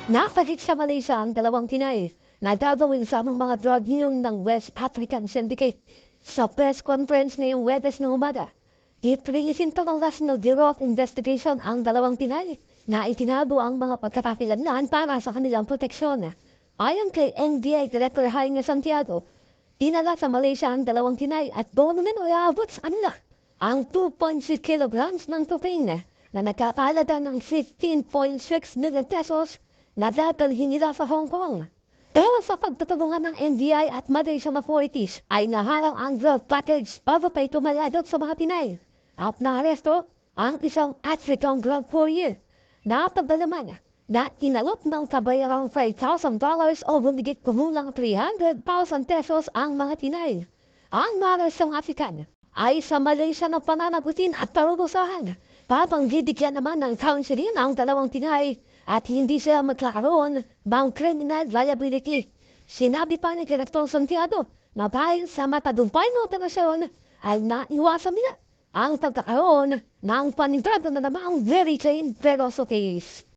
Napalit sa Malaysia ang dalawang Pinay na gagawin sa mga drug deal ng West African Syndicate. Sa press conference ngayong Webes ng umaga, ipresinto ng National Bureau of Investigation ang dalawang Pinay na itinago ang mga pagkakakilanlan para sa kanilang proteksyon. Ayon kay NBI Director Jaime Santiago, dinala sa Malaysia ang dalawang Pinay at doon naman uabot sa kanila ang 2.6 kilograms ng cocaine na nagkakalaga ng 15.6 million pesos na dadalhin nila sa Hong Kong. Pero sa pagtutulungan ng NBI at Malaysian authorities ay naharang ang drug package bago pa ito maladot sa mga Pinay. At naaresto ang isang African drug courier na pagdalaman na tinalop ng kabayarang $5,000 o bumigit kumulang 300,000 pesos ang mga Pinay. Ang marasang African ay sa Malaysia na pananagutin at parurusahan. Papangbibigyan naman ng counseling ang dalawang Pinay at hindi sila magkakaroon ng criminal liability. Sinabi pa ni Director Santiago na dahil sa matagumpay na operasyon ay naiwasan nila ang pagkakaroon ng panidrado na namang very chain pero case.